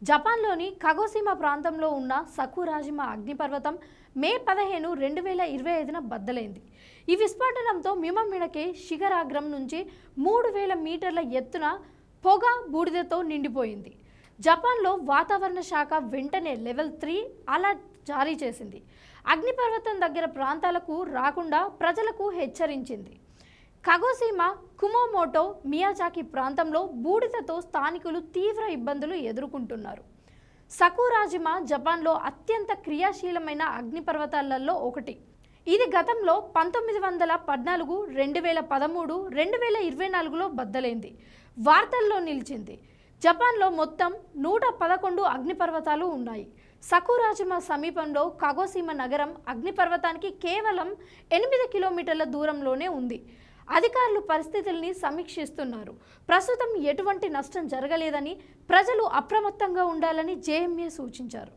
జపాన్లోని కగోసిమా ప్రాంతంలో ఉన్న సకురాజిమా అగ్నిపర్వతం మే 15, 2025న బద్దలైంది. ఈ విస్ఫోటనంతో మిమమిడకే శిఖరాగ్రం నుంచి 3000 మీటర్ల ఎత్తున పొగ బూడిదతో నిండిపోయింది. జపాన్లో వాతావరణ శాఖ వెంటనే లెవెల్ 3 అలర్ట్ జారీ చేసింది. అగ్నిపర్వతం దగ్గర ప్రాంతాలకు రాకుండా ప్రజలకు హెచ్చరించింది. కగోసిమా, కుమోమోటో, మియాజాకి ప్రాంతంలో బూడిదతో స్థానికులు తీవ్ర ఇబ్బందులు ఎదుర్కొంటున్నారు. సకురాజిమా జపాన్లో అత్యంత క్రియాశీలమైన అగ్నిపర్వతాలలో ఒకటి. ఇది గతంలో 1914, 2013, 2024లో బద్దలైంది. వార్తల్లో నిలిచింది. జపాన్లో మొత్తం 111 అగ్నిపర్వతాలు ఉన్నాయి. సకురాజిమా సమీపంలో కగోసిమా నగరం అగ్నిపర్వతానికి కేవలం 8 కిలోమీటర్ల దూరంలోనే ఉంది. అధికారులు పరిస్థితుల్ని సమీక్షిస్తున్నారు. ప్రస్తుతం ఎటువంటి నష్టం జరగలేదని, ప్రజలు అప్రమత్తంగా ఉండాలని జేఎంఏ సూచించారు.